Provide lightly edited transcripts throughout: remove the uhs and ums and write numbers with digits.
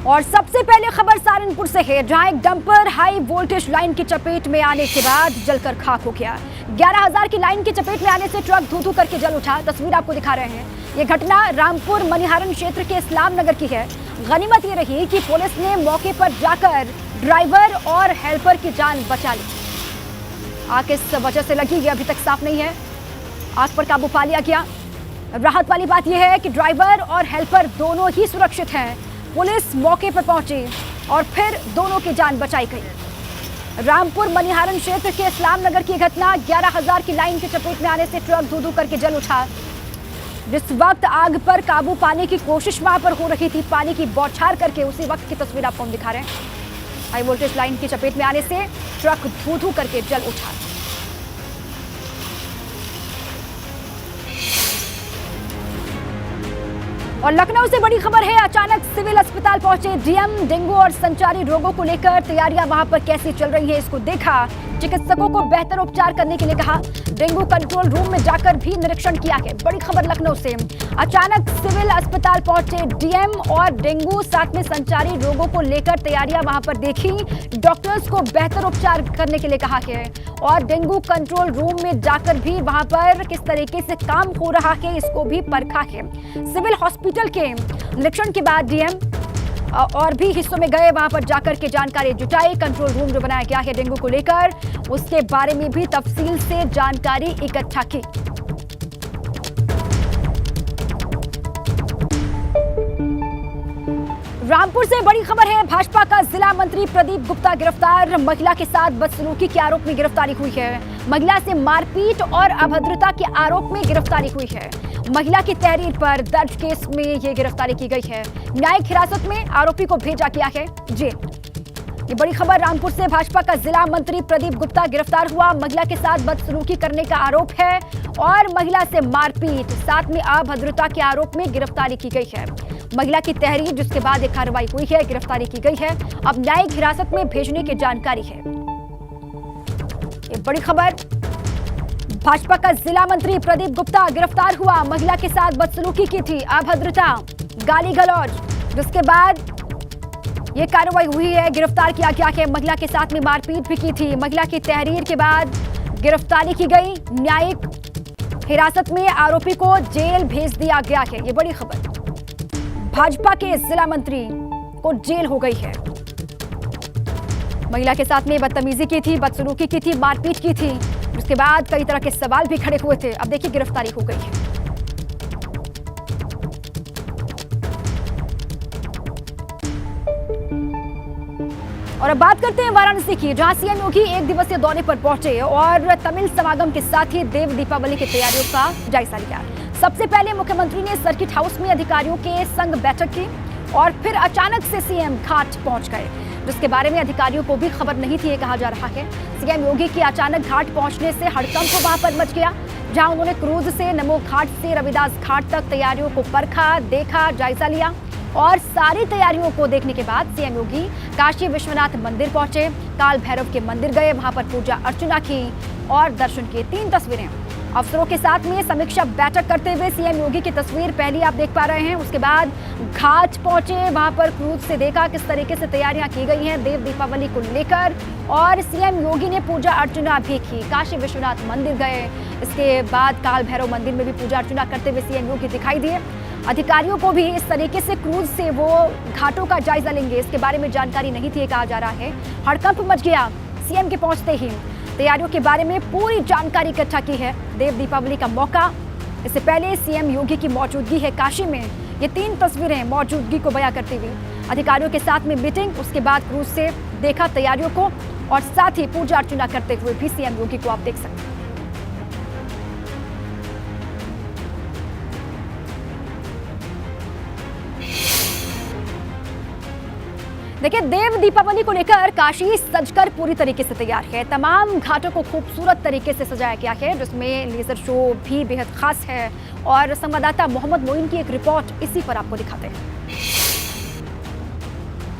और सबसे पहले खबर सहारनपुर से है, जहां एक डंपर हाई वोल्टेज लाइन की चपेट में आने के बाद जलकर खाक हो गया। 11,000 की लाइन की चपेट में आने से ट्रक धू धू करके जल उठा। तस्वीर आपको दिखा रहे हैं। ये घटना रामपुर मनिहारन क्षेत्र के इस्लाम नगर की है। गनीमत ये रही कि पुलिस ने मौके पर जाकर ड्राइवर और हेल्पर की जान बचा ली। आग किस वजह से लगी ये अभी तक साफ नहीं है। आग पर काबू पा लिया गया। राहत वाली बात यह है कि ड्राइवर और हेल्पर दोनों ही सुरक्षित हैं। पुलिस मौके पर पहुंची और फिर दोनों की जान बचाई गई। रामपुर मनिहारन क्षेत्र के इस्लाम नगर की घटना, 11,000 की लाइन की चपेट में आने से ट्रक धू धू करके जल उठा। जिस वक्त आग पर काबू पाने की कोशिश वहां पर हो रही थी, पानी की बौछार करके, उसी वक्त की तस्वीर आपको हम दिखा रहे हैं। हाई वोल्टेज लाइन की चपेट में आने से ट्रक धू धू करके जल उठा। और लखनऊ से बड़ी खबर है, अचानक सिविल अस्पताल पहुंचे डीएम। डेंगू और संचारी रोगों को लेकर तैयारियां वहां पर कैसी चल रही है, इसको देखा। चिकित्सकों को बेहतर उपचार करने के लिए कहा। डेंगू कंट्रोल रूम में जाकर भी निरीक्षण किया है। बड़ी खबर लखनऊ से, अचानक सिविल अस्पताल पहुंचे डीएम और डेंगू साथ में संचारी रोगों को लेकर तैयारियां वहां पर देखी। डॉक्टर्स को बेहतर उपचार करने के लिए कहा है और डेंगू कंट्रोल रूम में जाकर भी वहां पर किस तरीके से काम हो रहा है, इसको भी परखा है। सिविल हॉस्पिटल के निरीक्षण के बाद डीएम और भी हिस्सों में गए, वहां पर जाकर के जानकारी जुटाई। कंट्रोल रूम जो बनाया गया है डेंगू को लेकर, उसके बारे में भी तफसील से जानकारी इकट्ठा की। रामपुर से बड़ी खबर है, भाजपा का जिला मंत्री प्रदीप गुप्ता गिरफ्तार। महिला के साथ बदसलूकी के आरोप में गिरफ्तारी हुई है। महिला से मारपीट और अभद्रता के आरोप में गिरफ्तारी हुई है। महिला की तहरीर पर दर्ज केस में यह गिरफ्तारी की गई है। न्यायिक हिरासत में आरोपी को भेजा गया है जेल। ये बड़ी खबर रामपुर से, भाजपा का जिला मंत्री प्रदीप गुप्ता गिरफ्तार हुआ। महिला के साथ बदसलूकी करने का आरोप है और महिला से मारपीट साथ में अभद्रता के आरोप में गिरफ्तारी की गई है। महिला की तहरीर, जिसके बाद एक कार्रवाई हुई है, गिरफ्तारी की गई है। अब न्यायिक हिरासत में भेजने की जानकारी है। ये बड़ी खबर, भाजपा का जिला मंत्री प्रदीप गुप्ता गिरफ्तार हुआ। महिला के साथ बदसलूकी की थी, अभद्रता, गाली गलौज, जिसके बाद ये कार्रवाई हुई है, गिरफ्तार किया गया है। महिला के साथ में मारपीट भी की थी। महिला की तहरीर के बाद गिरफ्तारी की गई। न्यायिक हिरासत में आरोपी को जेल भेज दिया गया है। ये बड़ी खबर, भाजपा के जिला मंत्री को जेल हो गई है। महिला के साथ में बदतमीजी की थी, बदसलूकी की थी, मारपीट की थी। उसके बाद कई तरह के सवाल भी खड़े हुए थे। अब देखिए गिरफ्तारी हो गई है। और अब बात करते हैं वाराणसी की, जहां सीएम योगी एक दिवसीय दौरे पर पहुंचे और तमिल समागम के साथ ही देव दीपावली की तैयारियों का जायजा लिया। सबसे पहले मुख्यमंत्री ने सर्किट हाउस में अधिकारियों के संग बैठक की और फिर अचानक से सीएम घाट पहुंच गए, जिसके बारे में अधिकारियों को भी खबर नहीं थी, ये कहा जा रहा है। सीएम योगी के अचानक घाट पहुंचने से हड़कंप वहां पर मच गया, जहां उन्होंने क्रूज से नमो घाट से रविदास घाट तक तैयारियों को परखा, देखा, जायजा लिया और सारी तैयारियों को देखने के बाद सीएम योगी काशी विश्वनाथ मंदिर पहुंचे। काल भैरव के मंदिर गए, वहां पर पूजा अर्चना की और दर्शन किए। 3 तस्वीरें अफसरों के साथ में समीक्षा बैठक करते हुए सीएम योगी की तस्वीर पहली आप देख पा रहे हैं। उसके बाद घाट पहुंचे, वहां पर क्रूज से देखा किस तरीके से तैयारियां की गई हैं देव दीपावली को लेकर, और सीएम योगी ने पूजा अर्चना भी की। काशी विश्वनाथ मंदिर गए, इसके बाद काल भैरव मंदिर में भी पूजा अर्चना करते हुए सीएम योगी दिखाई दिए। अधिकारियों को भी इस तरीके से क्रूज से वो घाटों का जायजा लेंगे, इसके बारे में जानकारी नहीं थी, कहा जा रहा है। हड़कंप मच गया सीएम के पहुंचते ही। तैयारियों के बारे में पूरी जानकारी इकट्ठा की है। देव दीपावली का मौका, इससे पहले सीएम योगी की मौजूदगी है काशी में। ये 3 तस्वीरें मौजूदगी को बयां करती हुई। अधिकारियों के साथ में मीटिंग, उसके बाद क्रूज से देखा तैयारियों को और साथ ही पूजा अर्चना करते हुए भी सीएम योगी को आप देख सकते हैं। देखिए, देव दीपावली को लेकर काशी सजकर पूरी तरीके से तैयार है। तमाम घाटों को खूबसूरत तरीके से सजाया गया है, जिसमें लेजर शो भी बेहद खास है। और संवाददाता मोहम्मद मोइन की एक रिपोर्ट इसी पर आपको दिखाते हैं।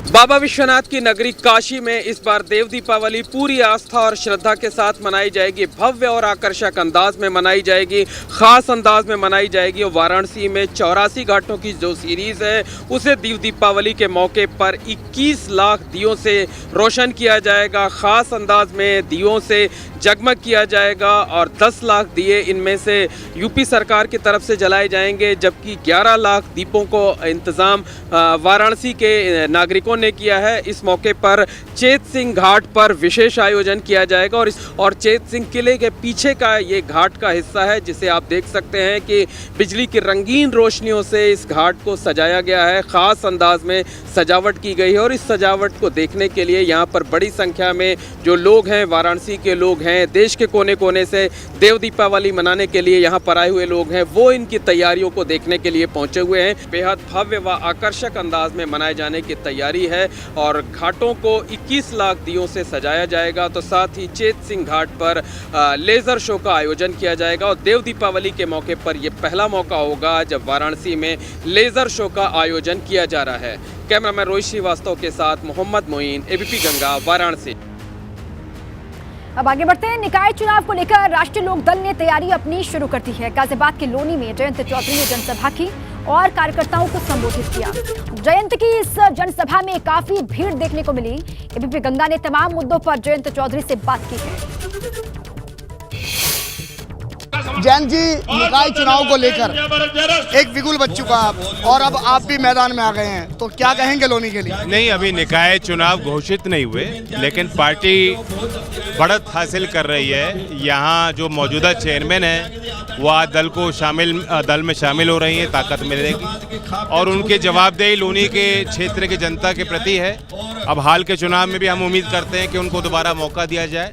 बाबा विश्वनाथ की नगरी काशी में इस बार देव दीपावली पूरी आस्था और श्रद्धा के साथ मनाई जाएगी। भव्य और आकर्षक अंदाज में मनाई जाएगी, खास अंदाज में मनाई जाएगी। और वाराणसी में 84 घाटों की जो सीरीज है उसे देव दीपावली के मौके पर 21 लाख दियों से रोशन किया जाएगा। खास अंदाज में दियों से जगमग किया जाएगा और 10 लाख दिए इनमें से यूपी सरकार की तरफ से जलाए जाएंगे, जबकि 11 लाख दीपों को इंतज़ाम वाराणसी के नागरिकों ने किया है। इस मौके पर चेत सिंह घाट पर विशेष आयोजन किया जाएगा और चेत सिंह किले के पीछे का ये घाट का हिस्सा है, जिसे आप देख सकते हैं कि बिजली की रंगीन रोशनियों से इस घाट को सजाया गया है। ख़ास अंदाज में सजावट की गई है और इस सजावट को देखने के लिए यहाँ पर बड़ी संख्या में जो लोग हैं, वाराणसी के लोग हैं, देश के कोने कोने से देव दीपावली मनाने के लिए यहाँ पर आए हुए लोग हैं, वो इनकी तैयारियों को देखने के लिए पहुँचे हुए हैं। बेहद भव्य व आकर्षक अंदाज में मनाए जाने की तैयारी है और घाटों को 21 लाख दियों से सजाया जाएगा। तो साथ ही चेत सिंह घाट पर लेज़र शो का आयोजन किया जाएगा और देव दीपावली के मौके पर यह पहला मौका होगा जब वाराणसी में लेज़र शो का आयोजन किया जा रहा है। कैमरामैन रोहित श्रीवास्तव के साथ मोहम्मद मोइन, एबीपी गंगा, वाराणसी। अब आगे बढ़ते हैं। निकाय चुनाव को लेकर राष्ट्रीय लोक दल ने तैयारी अपनी शुरू कर दी है। गाजियाबाद के लोनी में जयंत चौधरी ने जनसभा की और कार्यकर्ताओं को संबोधित किया। जयंत की इस जनसभा में काफी भीड़ देखने को मिली। एबीपी गंगा ने तमाम मुद्दों पर जयंत चौधरी से बात की है। जयंत जी, निकाय चुनाव को लेकर एक बिगुल बच चुका और अब आप भी मैदान में आ गए हैं, तो क्या कहेंगे लोनी के लिए? नहीं, अभी निकाय चुनाव घोषित नहीं हुए, लेकिन पार्टी बढ़त हासिल कर रही है। यहाँ जो मौजूदा चेयरमैन है वो आज दल में शामिल हो रही है, ताकत मिलेगी और उनके जवाबदेही लोनी के क्षेत्र की जनता के प्रति है। अब हाल के चुनाव में भी हम उम्मीद करते हैं कि उनको दोबारा मौका दिया जाए।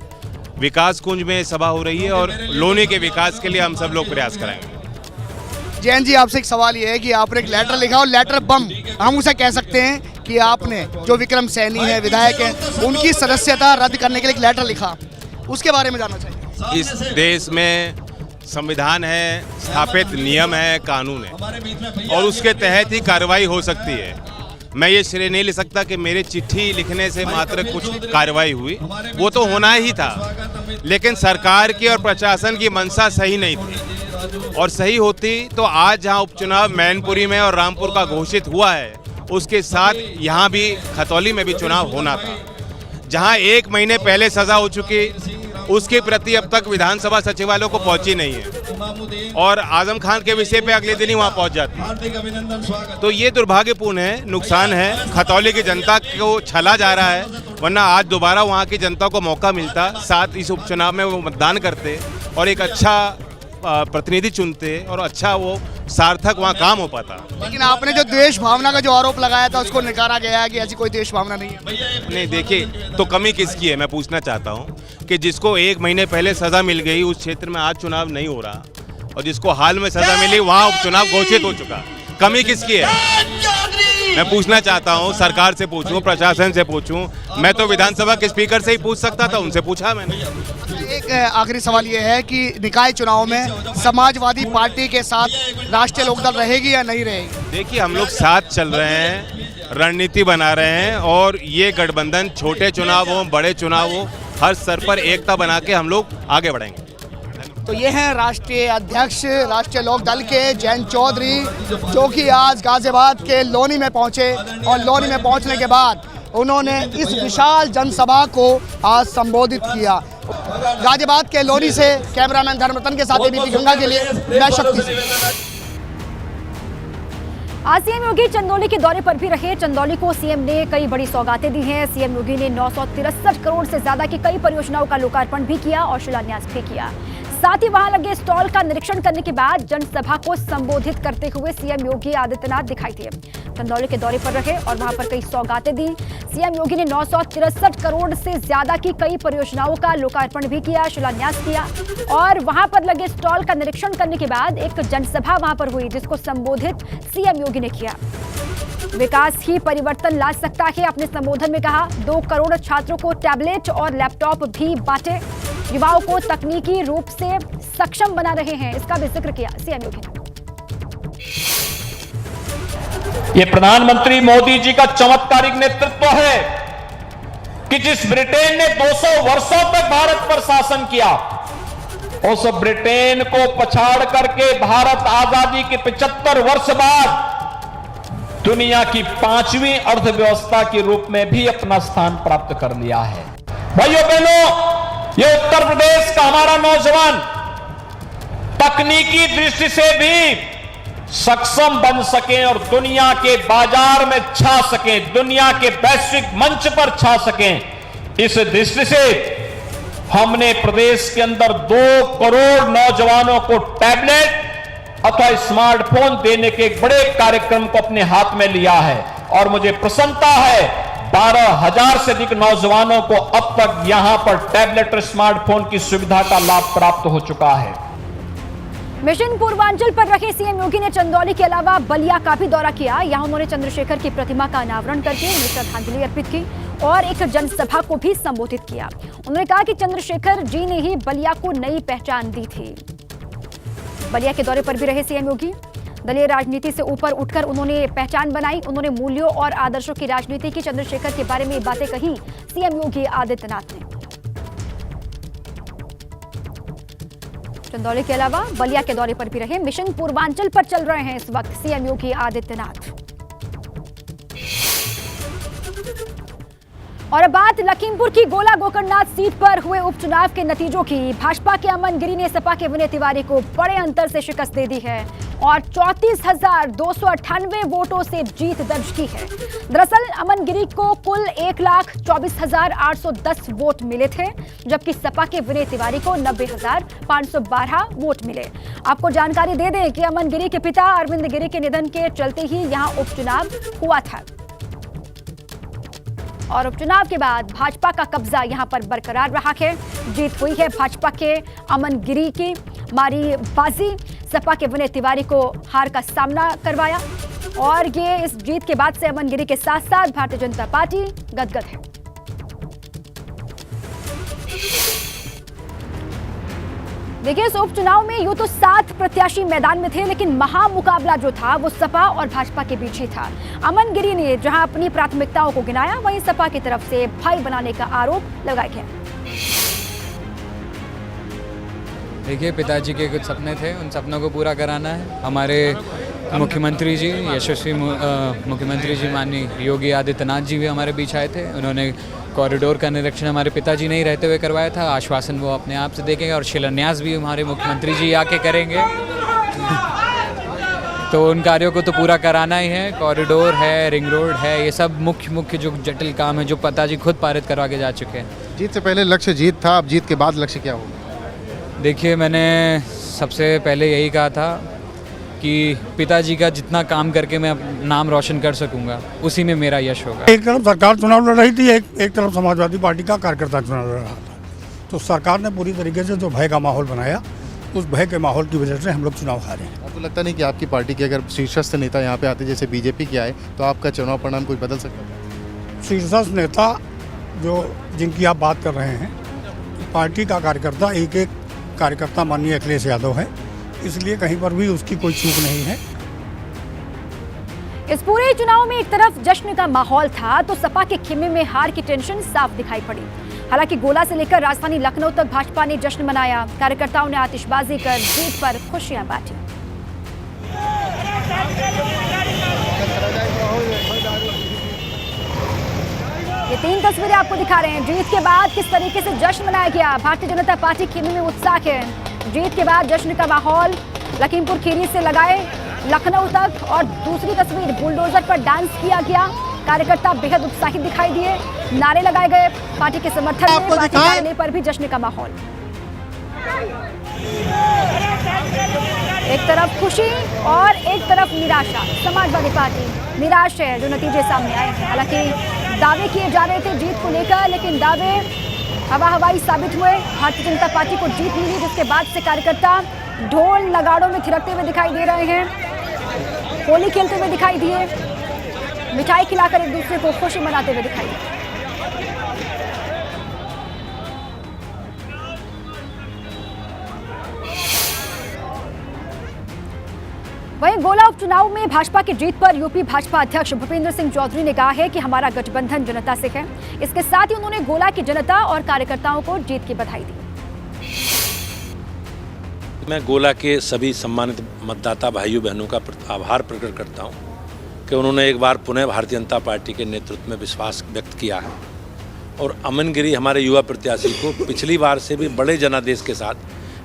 विकास कुंज में सभा हो रही है और लोनी के विकास के लिए हम सब लोग प्रयास करेंगे। जयंत जी, आपसे एक सवाल ये है कि आपने एक लेटर लिखा और लेटर बम हम उसे कह सकते हैं कि आपने जो विक्रम सैनी है, विधायक है, उनकी सदस्यता रद्द करने के लिए एक लेटर लिखा, उसके बारे में जानना चाहिए। इस देश में संविधान है, स्थापित नियम है, कानून है और उसके तहत ही कार्रवाई हो सकती है। मैं ये श्रेय नहीं ले सकता कि मेरे चिट्ठी लिखने से मात्र कुछ कार्रवाई हुई, वो तो होना ही था, लेकिन सरकार की और प्रशासन की मंशा सही नहीं थी और सही होती तो आज जहां उपचुनाव मैनपुरी में और रामपुर का घोषित हुआ है, उसके साथ यहाँ भी खतौली में भी चुनाव होना था। जहां 1 महीने पहले सजा हो चुकी, उसके प्रति अब तक विधानसभा सचिवालय को पहुंची नहीं है और आजम खान के विषय पे अगले दिन ही वहां पहुंच जाती है। तो ये दुर्भाग्यपूर्ण है, नुकसान है। खतौली की जनता को छला जा रहा है, वरना आज दोबारा वहां की जनता को मौका मिलता, साथ इस उपचुनाव में वो मतदान करते और एक अच्छा प्रतिनिधि चुनते और अच्छा वो सार्थक वहाँ काम हो पाता। लेकिन आपने जो द्वेष भावना का जो आरोप लगाया था उसको नकारा गया है कि ऐसी कोई द्वेष भावना नहीं है। नहीं, देखिए, तो कमी किसकी है? मैं पूछना चाहता हूँ कि जिसको 1 महीने पहले सजा मिल गई उस क्षेत्र में आज चुनाव नहीं हो रहा और जिसको हाल में सजा मिली वहाँ उपचुनाव घोषित हो चुका, कमी किसकी है? मैं पूछना चाहता हूँ, सरकार से पूछूं, प्रशासन से पूछूं। मैं तो विधानसभा के स्पीकर से ही पूछ सकता था, उनसे पूछा मैंने। एक आखिरी सवाल ये है कि निकाय चुनाव में समाजवादी पार्टी के साथ राष्ट्रीय लोकदल रहेगी या नहीं रहेगी? देखिए, हम लोग साथ चल रहे हैं, रणनीति बना रहे हैं और ये गठबंधन छोटे चुनाव हो, बड़े चुनाव हो, हर स्तर पर एकता बना के हम लोग आगे बढ़ेंगे। तो ये हैं राष्ट्रीय अध्यक्ष राष्ट्रीय लोक दल के जयंत चौधरी, जो कि आज गाजियाबाद के लोनी में पहुंचे और लोनी में पहुंचने के बाद उन्होंने इस विशाल जनसभा को आज संबोधित किया। गाजियाबाद के लोनी से कैमरामैन धर्मरतन के साथ एबीपी गंगा के लिए मैं शक्ति सिंह। आज सीएम योगी चंदौली के दौरे पर भी रहे। चंदौली को सीएम ने कई बड़ी सौगातें दी हैं। सीएम योगी ने 963 करोड़ से ज्यादा की कई परियोजनाओं का लोकार्पण भी किया और शिलान्यास भी किया। साथ ही वहां लगे स्टॉल का निरीक्षण करने के बाद जनसभा को संबोधित करते हुए सीएम योगी आदित्यनाथ दिखाई दिए। चंदौली के दौरे पर रहे और वहां पर कई सौगातें दी। सीएम योगी ने 963 करोड़ से ज्यादा की कई परियोजनाओं का लोकार्पण भी किया, शिलान्यास किया और वहां पर लगे स्टॉल का निरीक्षण करने के बाद एक जनसभा वहां पर हुई, जिसको संबोधित सीएम योगी ने किया। विकास ही परिवर्तन ला सकता है, अपने संबोधन में कहा। 2 करोड़ छात्रों को टैबलेट और लैपटॉप भी बांटे। युवाओं को तकनीकी रूप से सक्षम बना रहे हैं, इसका भी जिक्र किया सीएम योगी ने। ये प्रधानमंत्री मोदी जी का चमत्कारिक नेतृत्व है कि जिस ब्रिटेन ने 200 वर्षों तक भारत पर शासन किया, उस ब्रिटेन को पछाड़ करके भारत आजादी के 75 वर्ष बाद दुनिया की 5वीं अर्थव्यवस्था के रूप में भी अपना स्थान प्राप्त कर लिया है। भाइयों बहनों, ये उत्तर प्रदेश का हमारा नौजवान तकनीकी दृष्टि से भी सक्षम बन सके और दुनिया के बाजार में छा सके, दुनिया के वैश्विक मंच पर छा सके, इस दृष्टि से हमने प्रदेश के अंदर 2 करोड़ नौजवानों को टैबलेट अथवा स्मार्टफोन देने के एक बड़े कार्यक्रम को अपने हाथ में लिया है। और मुझे प्रसन्नता है 12,000 से अधिक नौजवानों को अब तक यहां पर टैबलेट और स्मार्टफोन की सुविधा का लाभ प्राप्त हो चुका है। मिशन पूर्वांचल पर रखे सीएम योगी ने चंदौली के अलावा बलिया का भी दौरा किया। यहां उन्होंने चंद्रशेखर की प्रतिमा का अनावरण करके उन्हें श्रद्धांजलि अर्पित की और एक जनसभा को भी संबोधित किया। उन्होंने कहा कि चंद्रशेखर जी ने ही बलिया को नई पहचान दी थी। बलिया के दौरे पर भी रहे सीएम योगी। दलीय राजनीति से ऊपर उठकर उन्होंने पहचान बनाई। उन्होंने मूल्यों और आदर्शों की राजनीति की। चंद्रशेखर के बारे में बातें कही सीएम योगी आदित्यनाथ ने। चंदौली के अलावा बलिया के दौरे पर भी रहे। मिशन पूर्वांचल पर चल रहे हैं इस वक्त सीएम योगी आदित्यनाथ। और अब बात लखीमपुर की गोला गोकर्णनाथ सीट पर हुए उपचुनाव के नतीजों की। भाजपा के अमन गिरी ने सपा के विनय तिवारी को बड़े अंतर से शिकस्त दे दी है और 34,298 वोटों से जीत दर्ज की है। दरअसल अमन गिरी को कुल 1,24,810 वोट मिले थे, जबकि सपा के विनय तिवारी को 90,512 वोट मिले। आपको जानकारी दे दें कि अमन गिरी के पिता अरविंद गिरी के निधन के चलते ही यहां उपचुनाव हुआ था और उपचुनाव के बाद भाजपा का कब्जा यहां पर बरकरार रहा है। जीत हुई है भाजपा के अमन गिरी की मारी बाजी। सपा के विनय तिवारी को हार का सामना करवाया और ये इस जीत के बाद से अमन गिरी के साथ साथ भारतीय जनता पार्टी गदगद है। देखिए, इस उपचुनाव में यूं तो 7 प्रत्याशी मैदान में थे, लेकिन महामुकाबला जो था वो सपा और भाजपा के बीच ही था। अमन गिरी ने जहां अपनी प्राथमिकताओं को गिनाया, वहीं सपा की तरफ से भाई बनाने का आरोप लगाया गया। देखिए, पिताजी के कुछ सपने थे, उन सपनों को पूरा कराना है। हमारे मुख्यमंत्री जी, यशस्वी मुख्यमंत्री जी माननीय योगी आदित्यनाथ जी भी हमारे बीच आए थे। उन्होंने कॉरिडोर का निरीक्षण हमारे पिताजी नहीं रहते हुए करवाया था। आश्वासन वो अपने आप से देंगे और शिलान्यास भी हमारे मुख्यमंत्री जी आके करेंगे। तो उन कार्यों को तो पूरा कराना ही है। कॉरिडोर है, रिंग रोड है, ये सब मुख्य जो जटिल काम है जो पिताजी खुद पारित करवा के जा चुके हैं। जीत से पहले लक्ष्य जीत था, अब जीत के बाद लक्ष्य क्या होगा? देखिए, मैंने सबसे पहले यही कहा था कि पिताजी का जितना काम करके मैं नाम रोशन कर सकूंगा, उसी में मेरा यश होगा। एक तरफ सरकार चुनाव लड़ रही थी, एक तरफ समाजवादी पार्टी का कार्यकर्ता चुनाव लड़ रहा था। तो सरकार ने पूरी तरीके से जो भय का माहौल बनाया, उस भय के माहौल की वजह से हम लोग चुनाव हारे हैं। आपको लगता नहीं कि आपकी पार्टी के अगर शीर्षस्थ नेता यहाँ पे आते, जैसे बीजेपी के आए, तो आपका चुनाव परिणाम कुछ बदल सकता है? शीर्षस्थ नेता जो जिनकी आप बात कर रहे हैं, पार्टी का कार्यकर्ता एक कार्यकर्ता माननीय अखिलेश यादव है, इसलिए कहीं पर भी उसकी कोई चूक नहीं है। इस पूरे चुनाव में एक तरफ जश्न का माहौल था, तो सपा के खेमे में हार की टेंशन साफ दिखाई पड़ी। हालांकि गोला से लेकर राजधानी लखनऊ तक भाजपा ने जश्न मनाया। कार्यकर्ताओं ने आतिशबाजी कर जीत पर खुशियां बांटी। ये 3 तस्वीरें आपको दिखा रहे हैं। जीत के बाद किस तरीके से जश्न मनाया गया। भारतीय जनता पार्टी खेमे में उत्साह है। जीत के बाद जश्न का माहौल लखीमपुर खीरी से लगाए लखनऊ तक। और दूसरी तस्वीर, बुलडोजर पर डांस किया गया। कार्यकर्ता बेहद उत्साहित दिखाई दिए, नारे लगाए गए पार्टी के समर्थन में। पार्टी कार्यालय पर भी जश्न का माहौल। एक तरफ खुशी और एक तरफ निराशा। समाजवादी पार्टी निराश है जो नतीजे सामने आए हैं। हालांकि दावे किए जा रहे थे जीत को लेकर, लेकिन दावे हवा हवाई साबित हुए। भारतीय जनता पार्टी को जीत मिली, जिसके बाद से कार्यकर्ता ढोल नगाड़ों में थिरकते हुए दिखाई दे रहे हैं, होली खेलते हुए दिखाई दिए, मिठाई खिलाकर एक दूसरे को खुशी मनाते हुए दिखाई दिए। वहीं गोला उपचुनाव में भाजपा की जीत पर यूपी भाजपा अध्यक्ष भूपेंद्र सिंह चौधरी ने कहा है कि हमारा गठबंधन जनता से है। इसके साथ ही उन्होंने गोला की जनता और कार्यकर्ताओं को जीत की बधाई दी। मैं गोला के सभी सम्मानित मतदाता भाइयों बहनों का आभार प्रकट करता हूं कि उन्होंने एक बार पुनः भारतीय जनता पार्टी के नेतृत्व में विश्वास व्यक्त किया है और अमन गिरी हमारे युवा प्रत्याशी को पिछली बार से भी बड़े जनादेश के साथ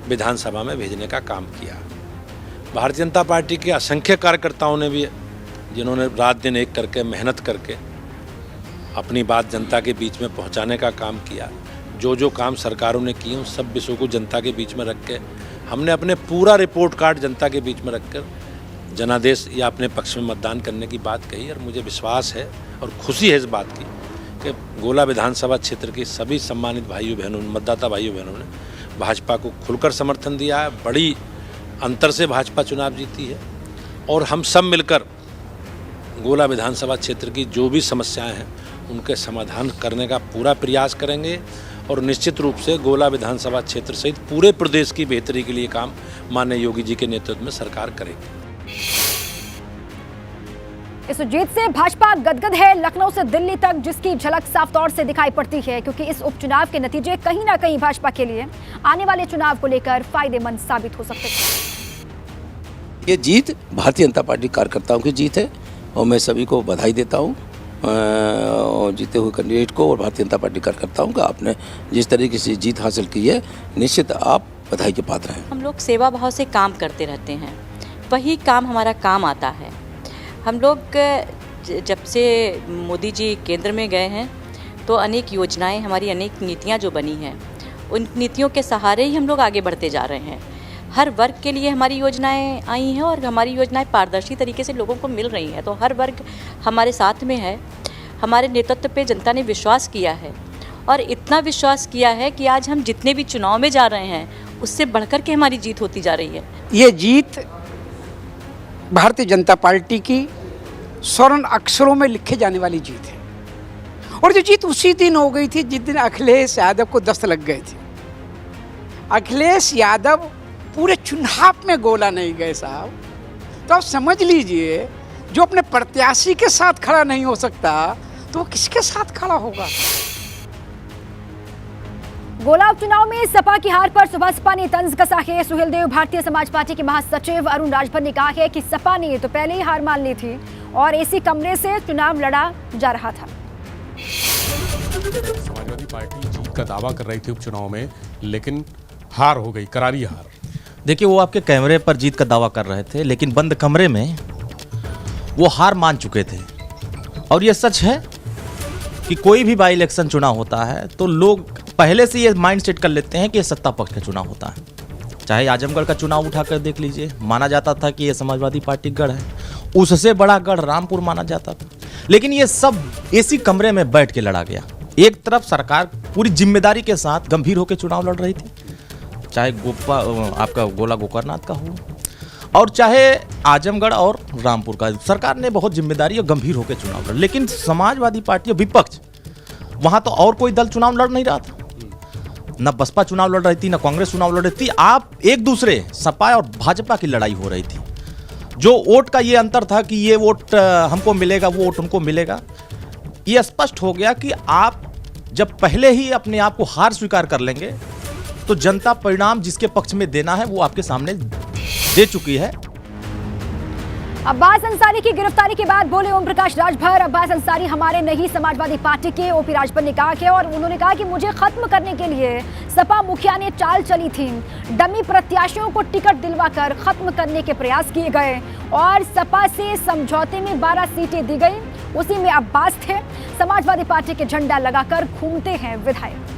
विधानसभा में भेजने का काम किया। भारतीय जनता पार्टी के असंख्य कार्यकर्ताओं ने भी, जिन्होंने रात दिन एक करके मेहनत करके अपनी बात जनता के बीच में पहुंचाने का काम किया। जो काम सरकारों ने किए उन सब विषयों को जनता के बीच में रख के हमने अपने पूरा रिपोर्ट कार्ड जनता के बीच में रखकर जनादेश या अपने पक्ष में मतदान करने की बात कही। और मुझे विश्वास है और खुशी है इस बात की कि गोला विधानसभा क्षेत्र के सभी सम्मानित भाइयों बहनों, मतदाता भाइयों बहनों ने भाजपा को खुलकर समर्थन दिया है। बड़ी अंतर से भाजपा चुनाव जीती है और हम सब मिलकर गोला विधानसभा क्षेत्र की जो भी समस्याएं हैं उनके समाधान करने का पूरा प्रयास करेंगे और निश्चित रूप से गोला विधानसभा क्षेत्र सहित पूरे प्रदेश की बेहतरी के लिए काम माननीय योगी जी के नेतृत्व में सरकार करेगी। इस जीत से भाजपा गदगद है। लखनऊ से दिल्ली तक जिसकी झलक साफ तौर से दिखाई पड़ती है, क्योंकि इस उपचुनाव के नतीजे कहीं ना कहीं भाजपा के लिए आने वाले चुनाव को लेकर फायदेमंद साबित हो सकते हैं। ये जीत भारतीय जनता पार्टी कार्यकर्ताओं की जीत है और मैं सभी को बधाई देता हूँ और जीते हुए कैंडिडेट को और भारतीय जनता पार्टी कार्यकर्ताओं का। आपने जिस तरीके से जीत हासिल की है, निश्चित आप बधाई के पात्र हैं। हम लोग सेवा भाव से काम करते रहते हैं, वही काम हमारा काम आता है। हम लोग जब से मोदी जी केंद्र में गए हैं तो अनेक योजनाएं, हमारी अनेक नीतियां जो बनी हैं, उन नीतियों के सहारे ही हम लोग आगे बढ़ते जा रहे हैं। हर वर्ग के लिए हमारी योजनाएं आई हैं और हमारी योजनाएं पारदर्शी तरीके से लोगों को मिल रही हैं। तो हर वर्ग हमारे साथ में है। हमारे नेतृत्व पे जनता ने विश्वास किया है और इतना विश्वास किया है कि आज हम जितने भी चुनाव में जा रहे हैं उससे बढ़कर के हमारी जीत होती जा रही है। ये जीत भारतीय जनता पार्टी की स्वर्ण अक्षरों में लिखे जाने वाली जीत है और ये जीत उसी दिन हो गई थी जिस दिन अखिलेश यादव को दस्त लग गए थे। अखिलेश यादव पूरे चुनाव में गोला नहीं गए साहब, तो आप समझ लीजिए जो अपने प्रत्याशी के साथ खड़ा नहीं हो सकता तो वो किसके साथ खड़ा होगा। गोला उपचुनाव में सपा की हार पर सुबह ने तंज कसा है। सुहेलदेव भारतीय समाज पार्टी के महासचिव अरुण राजभर ने कहा है कि सपा ने तो पहले ही हार मान ली थी और एसी कमरे से चुनाव लड़ा जा रहा था। समाजवादी पार्टी जीत का दावा कर रही थी उपचुनाव में, लेकिन हार हो गई, करारी हार। देखिए, वो आपके कैमरे पर जीत का दावा कर रहे थे, लेकिन बंद कमरे में वो हार मान चुके थे। और ये सच है कि कोई भी बाई इलेक्शन चुनाव होता है तो लोग पहले से ये माइंड सेट कर लेते हैं कि ये सत्ता पक्ष का चुनाव होता है। चाहे आजमगढ़ का चुनाव उठाकर देख लीजिए, माना जाता था कि ये समाजवादी पार्टी गढ़ है, उससे बड़ा गढ़ रामपुर माना जाता था। लेकिन ये सब एसी कमरे में बैठ के लड़ा गया। एक तरफ सरकार पूरी जिम्मेदारी के साथ गंभीर होकर चुनाव लड़ रही थी, चाहे आपका गोला गोकर्णनाथ का हो और चाहे आजमगढ़ और रामपुर का। सरकार ने बहुत जिम्मेदारी और गंभीर होकर चुनाव लड़ा, लेकिन समाजवादी पार्टी विपक्ष वहां तो और कोई दल चुनाव लड़ नहीं रहा था। न बसपा चुनाव लड़ रही थी, न कांग्रेस चुनाव लड़ रही थी। आप एक दूसरे सपा और भाजपा की लड़ाई हो रही थी। जो वोट का ये अंतर था कि ये वोट हमको मिलेगा, वो वोट उनको मिलेगा, ये स्पष्ट हो गया कि आप जब पहले ही अपने आप को हार स्वीकार कर लेंगे तो जनता परिणाम जिसके पक्ष में देना है वो आपके सामने दे चुकी है। अब्बास अंसारी की गिरफ्तारी के बाद बोले ओम प्रकाश राजभर। अब्बास अंसारी हमारे नहीं समाजवादी पार्टी के। ओपी राजभर ने कहा कि और उन्होंने कहा कि मुझे खत्म करने के लिए सपा मुखिया ने चाल चली थी। डमी प्रत्याशियों को टिकट दिलवाकर खत्म करने के प्रयास किए गए और सपा से समझौते में 12 सीटें दी गई, उसी में अब्बास थे। समाजवादी पार्टी के झंडा लगाकर घूमते हैं विधायक।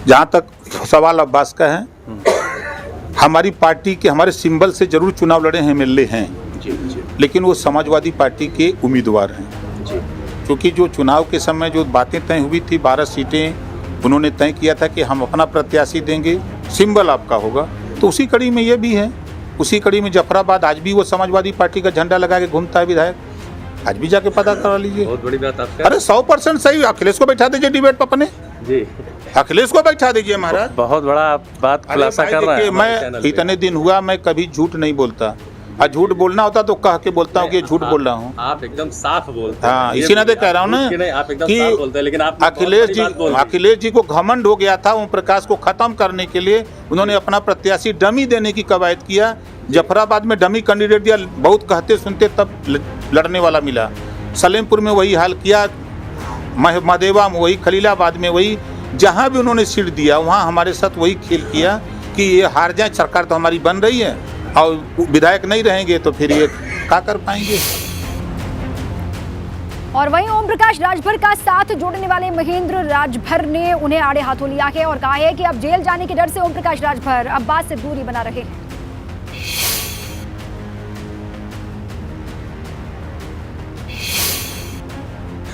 जहां तक सवाल अब्बास का है, हमारी पार्टी के हमारे सिंबल से जरूर चुनाव लड़े हैं, एमएलए हैं, लेकिन वो समाजवादी पार्टी के उम्मीदवार हैं। क्योंकि जो चुनाव के समय जो बातें तय हुई थी, 12 सीटें उन्होंने तय किया था कि हम अपना प्रत्याशी देंगे, सिंबल आपका होगा, तो उसी कड़ी में ये भी है। उसी कड़ी में जफराबाद आज भी वो समाजवादी पार्टी का झंडा लगा के घूमता है विधायक। आज भी जाके पता करा लीजिए। बहुत बड़ी बात आपका। अरे 100% सही। अखिलेश को बैठा दीजिए डिबेट पर अपने जी। अखिलेश को बैठा दीजिए महाराज। बहुत बड़ा आप बात खुलासा कर रहे हैं। मैं इतने दिन हुआ, मैं कभी झूठ नहीं बोलता, और झूठ बोलना होता तो कह के बोलता हूँ कि झूठ बोल रहा हूँ। आप एकदम साफ बोलते हैं। हाँ, इसी नाते कह रहा हूँ ना आप एकदम कि साफ बोलते हैं, लेकिन आप अखिलेश जी को घमंड हो गया था ओम प्रकाश को खत्म करने के लिए। उन्होंने अपना प्रत्याशी डमी देने की कवायद किया, जफराबाद में डमी कैंडिडेट दिया, बहुत कहते सुनते तब लड़ने वाला मिला। सलेमपुर में वही हाल किया, महदेवा में वही, खलीलाबाद में वही, जहाँ भी उन्होंने सीट दिया वहाँ हमारे साथ वही खेल किया कि ये हार जाए, सरकार तो हमारी बन रही है और विधायक नहीं रहेंगे तो फिर ये क्या कर पाएंगे। और वहीं ओम प्रकाश राजभर का साथ जोड़ने वाले महेंद्र राजभर ने उन्हें आड़े हाथों लिया है और कहा है कि अब जेल जाने के डर से ओम प्रकाश राजभर अब्बास से दूरी बना रहे हैं।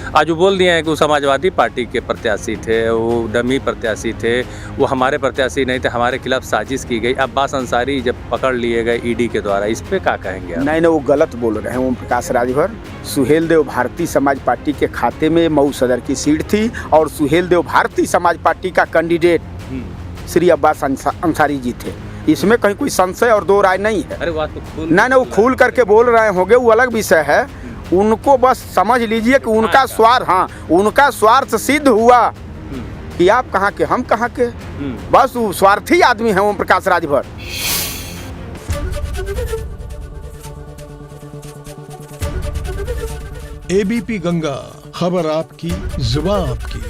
आज वो बोल दिए हैं कि वो समाजवादी पार्टी के प्रत्याशी थे, वो डमी प्रत्याशी थे, वो हमारे प्रत्याशी नहीं थे, हमारे खिलाफ साजिश की गई। अब्बास अंसारी जब पकड़ लिए गए ईडी के द्वारा, इस पे क्या कहेंगे आप? नहीं, वो गलत बोल रहे हैं ओम प्रकाश राजभर। सुहेल देव भारतीय समाज पार्टी के खाते में मऊ सदर की सीट थी और सुहेल देव भारतीय समाज पार्टी का कैंडिडेट श्री अब्बास अंसारी जी थे। इसमें कहीं कोई संशय और दो राय नहीं है। अरे बात तो नहीं, वो खुल करके बोल रहे होंगे, वो अलग विषय है। उनको बस समझ लीजिए कि उनका स्वार्थ, हाँ, उनका स्वार्थ सिद्ध हुआ कि आप कहाँ के, हम कहाँ के। बस वो स्वार्थी आदमी है ओम प्रकाश राजभर। एबीपी गंगा, खबर आपकी, जुबान आपकी।